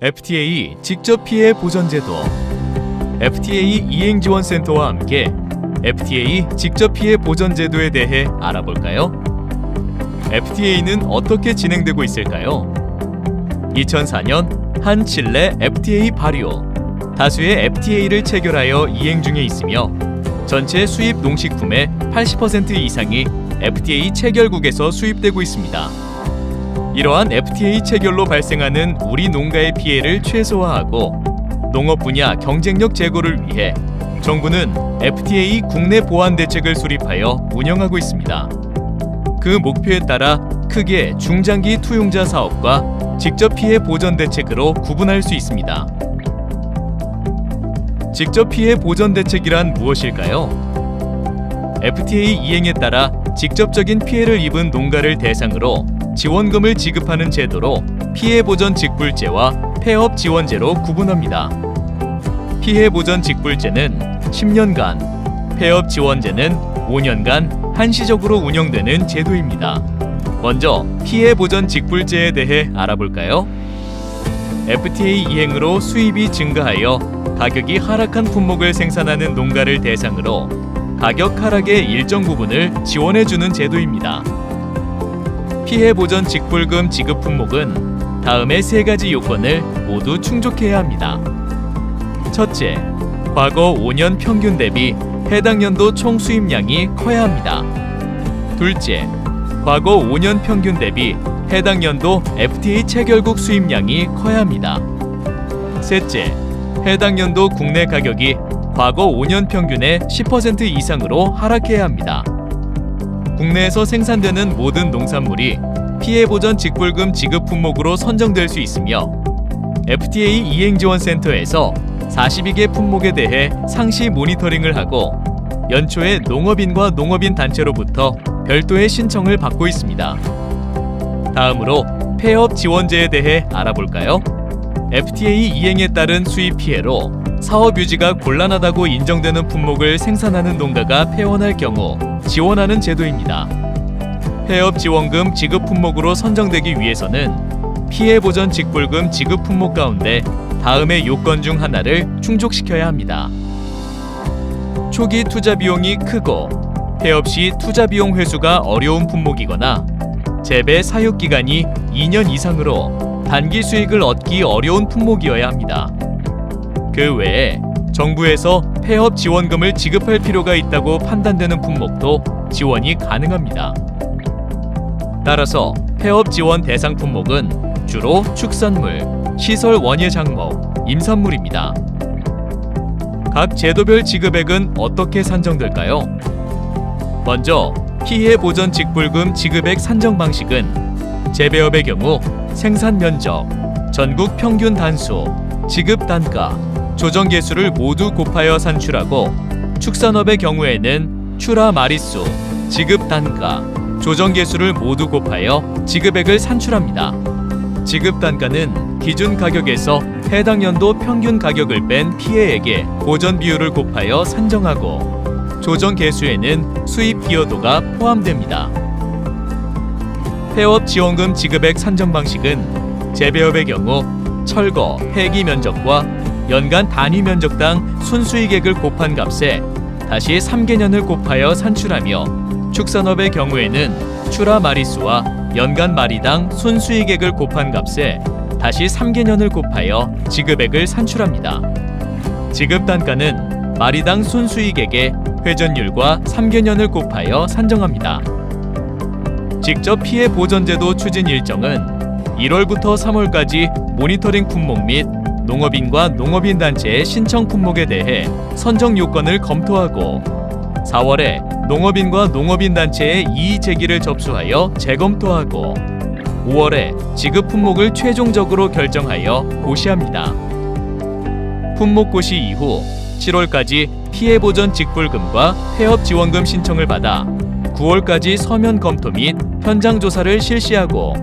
FTA 직접 피해 보전 제도. FTA 이행지원센터와 함께 FTA 직접 피해 보전 제도에 대해 알아볼까요? FTA는 어떻게 진행되고 있을까요? 2004년 한 칠레 FTA 발효. 다수의 FTA를 체결하여 이행 중에 있으며 전체 수입 농식품의 80% 이상이 FTA 체결국에서 수입되고 있습니다. 이러한 FTA 체결로 발생하는 우리 농가의 피해를 최소화하고 농업 분야 경쟁력 제고를 위해 정부는 FTA 국내 보완 대책을 수립하여 운영하고 있습니다. 그 목표에 따라 크게 중장기 투용자 사업과 직접 피해 보전 대책으로 구분할 수 있습니다. 직접 피해 보전 대책이란 무엇일까요? FTA 이행에 따라 직접적인 피해를 입은 농가를 대상으로 지원금을 지급하는 제도로 피해보전 직불제와 폐업 지원제로 구분합니다. 피해보전 직불제는 10년간, 폐업지원제는 5년간 한시적으로 운영되는 제도입니다. 먼저 피해보전 직불제에 대해 알아볼까요? FTA 이행으로 수입이 증가하여 가격이 하락한 품목을 생산하는 농가를 대상으로 가격 하락의 일정 부분을 지원해주는 제도입니다. 피해보전 직불금 지급 품목은 다음의 세 가지 요건을 모두 충족해야 합니다. 첫째, 과거 5년 평균 대비 해당 연도 총 수입량이 커야 합니다. 둘째, 과거 5년 평균 대비 해당 연도 FTA 체결국 수입량이 커야 합니다. 셋째, 해당 연도 국내 가격이 과거 5년 평균의 10% 이상으로 하락해야 합니다. 국내에서 생산되는 모든 농산물이 피해보전 직불금 지급 품목으로 선정될 수 있으며 FTA 이행지원센터에서 42개 품목에 대해 상시 모니터링을 하고 연초에 농업인과 농업인 단체로부터 별도의 신청을 받고 있습니다. 다음으로 폐업 지원제에 대해 알아볼까요? FTA 이행에 따른 수입 피해로 사업 유지가 곤란하다고 인정되는 품목을 생산하는 농가가 폐원할 경우 지원하는 제도입니다. 폐업 지원금 지급 품목으로 선정되기 위해서는 피해보전 직불금 지급 품목 가운데 다음의 요건 중 하나를 충족시켜야 합니다. 초기 투자 비용이 크고 폐업 시 투자 비용 회수가 어려운 품목이거나 재배 사육 기간이 2년 이상으로 단기 수익을 얻기 어려운 품목이어야 합니다. 그 외에 정부에서 폐업 지원금을 지급할 필요가 있다고 판단되는 품목도 지원이 가능합니다. 따라서 폐업 지원 대상 품목은 주로 축산물, 시설 원예 작목, 임산물입니다. 각 제도별 지급액은 어떻게 산정될까요? 먼저 피해 보전 직불금 지급액 산정 방식은 재배업의 경우 생산 면적, 전국 평균 단수, 지급 단가, 조정 개수를 모두 곱하여 산출하고 축산업의 경우에는 출하 마리수, 지급 단가, 조정 개수를 모두 곱하여 지급액을 산출합니다. 지급 단가는 기준 가격에서 해당 연도 평균 가격을 뺀 피해액의 보전 비율을 곱하여 산정하고 조정 개수에는 수입 기여도가 포함됩니다. 폐업 지원금 지급액 산정 방식은 재배업의 경우 철거, 폐기 면적과 연간 단위 면적당 순수익액을 곱한 값에 다시 3개년을 곱하여 산출하며 축산업의 경우에는 출하 마리수와 연간 마리당 순수익액을 곱한 값에 다시 3개년을 곱하여 지급액을 산출합니다. 지급 단가는 마리당 순수익액의 회전율과 3개년을 곱하여 산정합니다. 직접 피해 보전제도 추진 일정은 1월부터 3월까지 모니터링 품목 및 농업인과 농업인 단체의 신청 품목에 대해 선정 요건을 검토하고 4월에 농업인과 농업인 단체의 이의 제기를 접수하여 재검토하고 5월에 지급 품목을 최종적으로 결정하여 고시합니다. 품목 고시 이후 7월까지 피해보전 직불금과 폐업지원금 신청을 받아 9월까지 서면 검토 및 현장 조사를 실시하고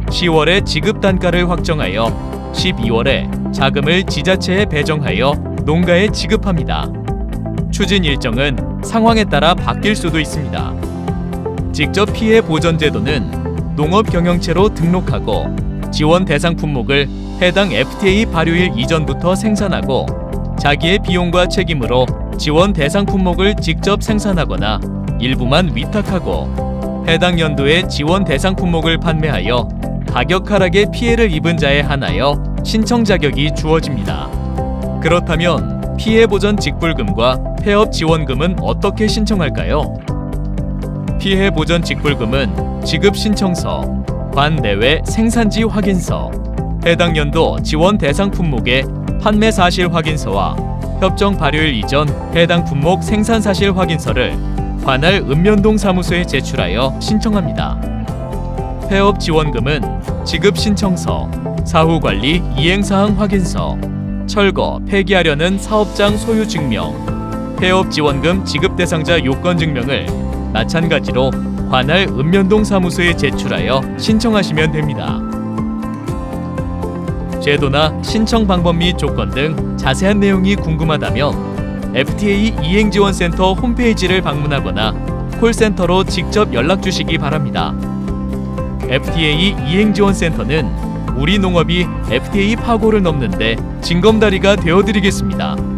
10월에 지급 단가를 확정하여 12월에 자금을 지자체에 배정하여 농가에 지급합니다. 추진 일정은 상황에 따라 바뀔 수도 있습니다. 직접 피해 보전 제도는 농업 경영체로 등록하고 지원 대상 품목을 해당 FTA 발효일 이전부터 생산하고 자기의 비용과 책임으로 지원 대상 품목을 직접 생산하거나 일부만 위탁하고 해당 연도에 지원 대상 품목을 판매하여 가격 하락에 피해를 입은 자에 한하여 신청 자격이 주어집니다. 그렇다면 피해 보전 직불금과 폐업 지원금은 어떻게 신청할까요? 피해 보전 직불금은 지급 신청서, 관내외 생산지 확인서, 해당 연도 지원 대상 품목의 판매 사실 확인서와 협정 발효일 이전 해당 품목 생산 사실 확인서를 관할 읍면동 사무소에 제출하여 신청합니다. 폐업 지원금은 지급 신청서, 사후 관리 이행 사항 확인서, 철거, 폐기하려는 사업장 소유 증명, 폐업 지원금 지급 대상자 요건 증명을 마찬가지로 관할 읍면동 사무소에 제출하여 신청하시면 됩니다. 제도나 신청 방법 및 조건 등 자세한 내용이 궁금하다면 FTA 이행지원센터 홈페이지를 방문하거나 콜센터로 직접 연락 주시기 바랍니다. FTA 이행지원센터는 우리 농업이 FTA 파고를 넘는데 징검다리가 되어드리겠습니다.